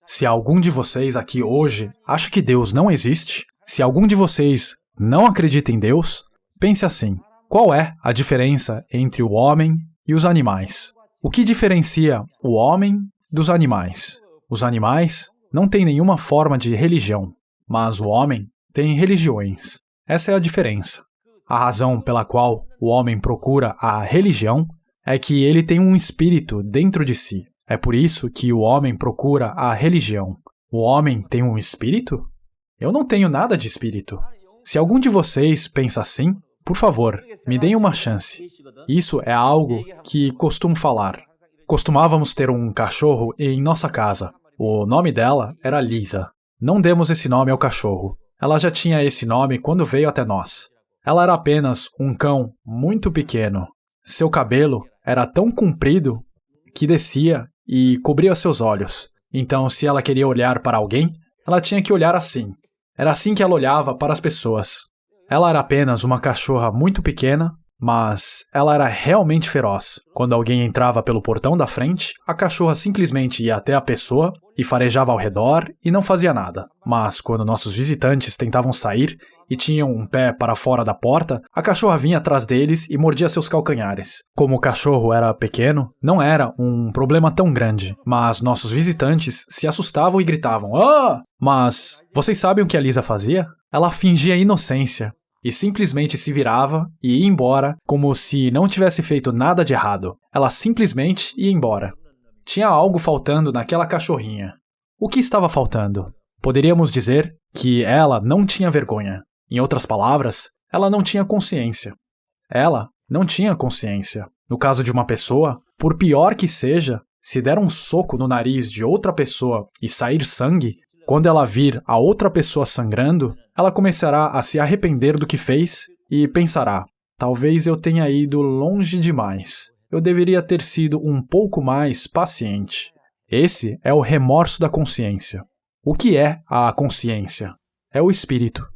Se algum de vocês aqui hoje acha que Deus não existe, se algum de vocês não acredita em Deus, pense assim: qual é a diferença entre o homem e os animais? O que diferencia o homem dos animais? Os animais não têm nenhuma forma de religião, mas o homem tem religiões. Essa é a diferença. A razão pela qual o homem procura a religião é que ele tem um espírito dentro de si. É por isso que o homem procura a religião. O homem tem um espírito? Eu não tenho nada de espírito. Se algum de vocês pensa assim, por favor, me deem uma chance. Isso é algo que costumo falar. Costumávamos ter um cachorro em nossa casa. O nome dela era Lisa. Não demos esse nome ao cachorro. Ela já tinha esse nome quando veio até nós. Ela era apenas um cão muito pequeno. Seu cabelo era tão comprido que descia e cobria seus olhos. Então, se ela queria olhar para alguém, ela tinha que olhar assim. Era assim que ela olhava para as pessoas. Ela era apenas uma cachorra muito pequena, mas ela era realmente feroz. Quando alguém entrava pelo portão da frente, a cachorra simplesmente ia até a pessoa e farejava ao redor e não fazia nada. Mas quando nossos visitantes tentavam sair e tinham um pé para fora da porta, a cachorra vinha atrás deles e mordia seus calcanhares. Como o cachorro era pequeno, não era um problema tão grande, mas nossos visitantes se assustavam e gritavam: "Ah!" Mas vocês sabem o que a Lisa fazia? Ela fingia inocência e simplesmente se virava e ia embora como se não tivesse feito nada de errado. Ela simplesmente ia embora. Tinha algo faltando naquela cachorrinha. O que estava faltando? Poderíamos dizer que ela não tinha vergonha. Em outras palavras, ela não tinha consciência. Ela não tinha consciência. No caso de uma pessoa, por pior que seja, se der um soco no nariz de outra pessoa e sair sangue, quando ela vir a outra pessoa sangrando, ela começará a se arrepender do que fez e pensará: talvez eu tenha ido longe demais. Eu deveria ter sido um pouco mais paciente. Esse é o remorso da consciência. O que é a consciência? É o espírito.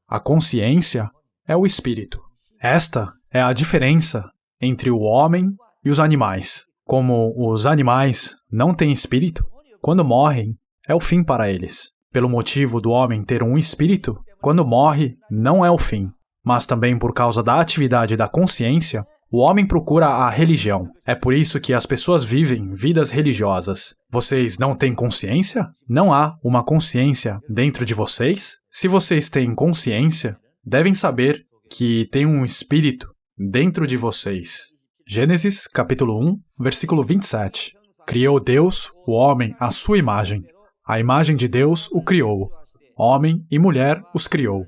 A consciência é o espírito. Esta é a diferença entre o homem e os animais. Como os animais não têm espírito, quando morrem, é o fim para eles. Pelo motivo do homem ter um espírito, quando morre, não é o fim. Mas também por causa da atividade da consciência, o homem procura a religião. É por isso que as pessoas vivem vidas religiosas. Vocês não têm consciência? Não há uma consciência dentro de vocês? Se vocês têm consciência, devem saber que tem um espírito dentro de vocês. Gênesis, capítulo 1, versículo 27. Criou Deus o homem à sua imagem. A imagem de Deus o criou. Homem e mulher os criou.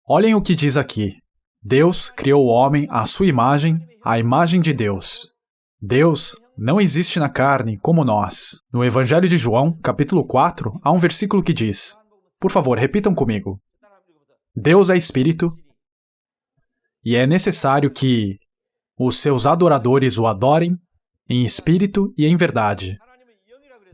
Olhem o que diz aqui. Deus criou o homem à sua imagem, a imagem de Deus. Deus não existe na carne como nós. No Evangelho de João, capítulo 4, há um versículo que diz... Por favor, repitam comigo. Deus é espírito e é necessário que os seus adoradores o adorem em espírito e em verdade.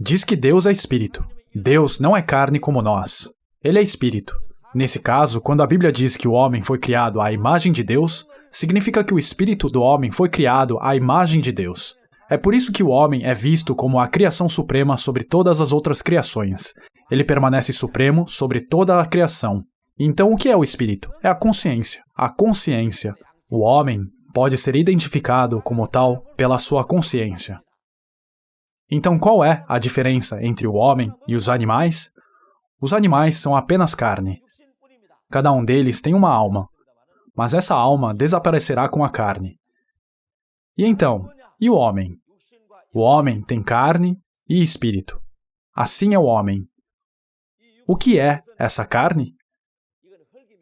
Diz que Deus é espírito. Deus não é carne como nós. Ele é espírito. Nesse caso, quando a Bíblia diz que o homem foi criado à imagem de Deus, significa que o espírito do homem foi criado à imagem de Deus. É por isso que o homem é visto como a criação suprema sobre todas as outras criações. Ele permanece supremo sobre toda a criação. Então, o que é o espírito? É a consciência. A consciência. O homem pode ser identificado como tal pela sua consciência. Então, qual é a diferença entre o homem e os animais? Os animais são apenas carne. Cada um deles tem uma alma, mas essa alma desaparecerá com a carne. E então, e o homem? O homem tem carne e espírito. Assim é o homem. O que é essa carne?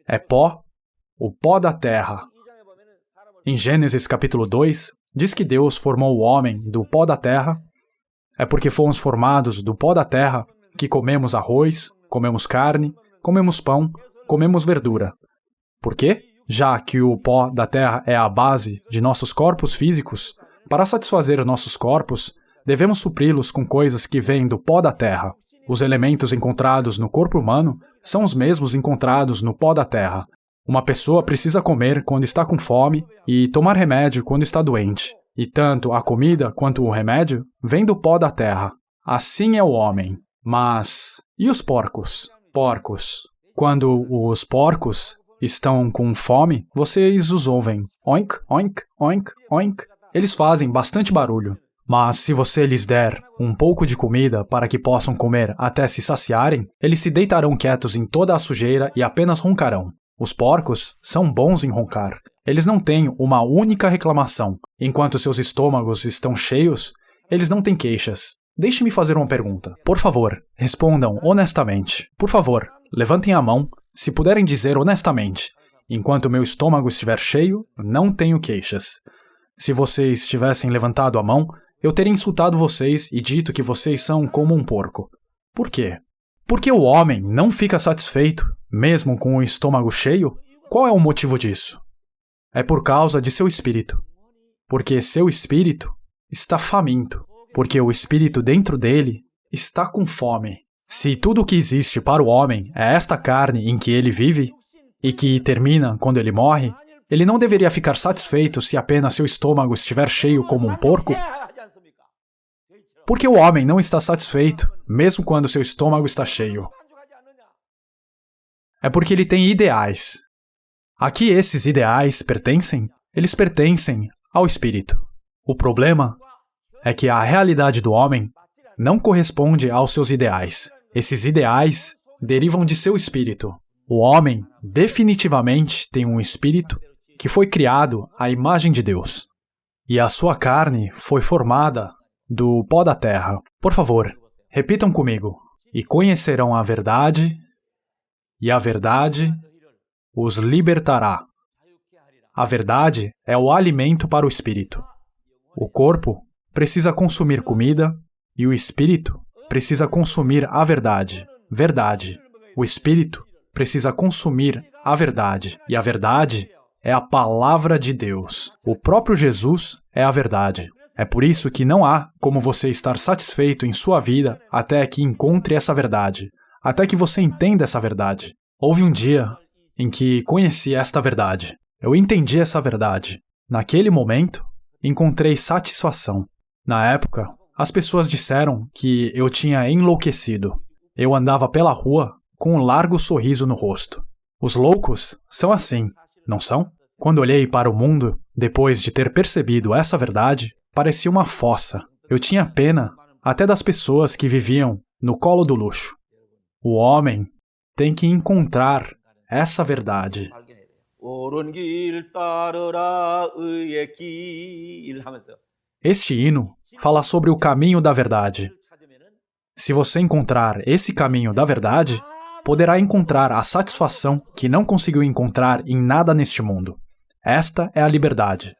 É pó, o pó da terra. Em Gênesis capítulo 2, diz que Deus formou o homem do pó da terra. É porque fomos formados do pó da terra que comemos arroz, comemos carne, comemos pão, comemos verdura. Por quê? Já que o pó da terra é a base de nossos corpos físicos, para satisfazer nossos corpos, devemos supri-los com coisas que vêm do pó da terra. Os elementos encontrados no corpo humano são os mesmos encontrados no pó da terra. Uma pessoa precisa comer quando está com fome e tomar remédio quando está doente. E tanto a comida quanto o remédio vêm do pó da terra. Assim é o homem. Mas e os porcos? Porcos. Quando os porcos estão com fome, vocês os ouvem. Oink, oink, oink, oink. Eles fazem bastante barulho. Mas se você lhes der um pouco de comida para que possam comer até se saciarem, eles se deitarão quietos em toda a sujeira e apenas roncarão. Os porcos são bons em roncar. Eles não têm uma única reclamação. Enquanto seus estômagos estão cheios, eles não têm queixas. Deixe-me fazer uma pergunta. Por favor, respondam honestamente. Por favor, levantem a mão, se puderem dizer honestamente. Enquanto meu estômago estiver cheio, não tenho queixas. Se vocês tivessem levantado a mão, eu teria insultado vocês e dito que vocês são como um porco. Por quê? Porque o homem não fica satisfeito, mesmo com o estômago cheio? Qual é o motivo disso? É por causa de seu espírito. Porque seu espírito está faminto. Porque o espírito dentro dele está com fome. Se tudo o que existe para o homem é esta carne em que ele vive, e que termina quando ele morre, ele não deveria ficar satisfeito se apenas seu estômago estiver cheio como um porco? Porque o homem não está satisfeito, mesmo quando seu estômago está cheio. É porque ele tem ideais. A que esses ideais pertencem? Eles pertencem ao espírito. O problema é que a realidade do homem não corresponde aos seus ideais. Esses ideais derivam de seu espírito. O homem definitivamente tem um espírito que foi criado à imagem de Deus. E a sua carne foi formada do pó da terra. Por favor, repitam comigo. E conhecerão a verdade, e a verdade os libertará. A verdade é o alimento para o espírito. O corpo precisa consumir comida e o espírito precisa consumir a verdade. Verdade. O espírito precisa consumir a verdade. E a verdade é a palavra de Deus. O próprio Jesus é a verdade. É por isso que não há como você estar satisfeito em sua vida até que encontre essa verdade, até que você entenda essa verdade. Houve um dia em que conheci esta verdade. Eu entendi essa verdade. Naquele momento, encontrei satisfação. Na época, as pessoas disseram que eu tinha enlouquecido. Eu andava pela rua com um largo sorriso no rosto. Os loucos são assim, não são? Quando olhei para o mundo, depois de ter percebido essa verdade, parecia uma fossa. Eu tinha pena até das pessoas que viviam no colo do luxo. O homem tem que encontrar essa verdade. Este hino fala sobre o caminho da verdade. Se você encontrar esse caminho da verdade, poderá encontrar a satisfação que não conseguiu encontrar em nada neste mundo. Esta é a liberdade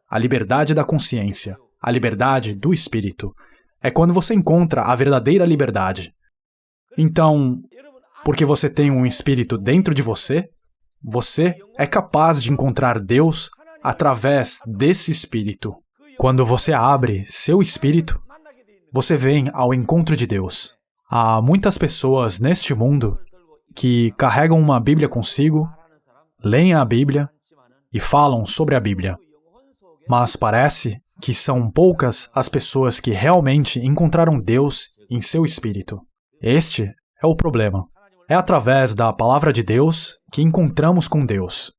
da consciência, a liberdade do espírito. É quando você encontra a verdadeira liberdade. Então, porque você tem um espírito dentro de você, você é capaz de encontrar Deus através desse espírito. Quando você abre seu espírito, você vem ao encontro de Deus. Há muitas pessoas neste mundo que carregam uma Bíblia consigo, leem a Bíblia e falam sobre a Bíblia. Mas parece que são poucas as pessoas que realmente encontraram Deus em seu espírito. Este é o problema. É através da palavra de Deus que encontramos com Deus.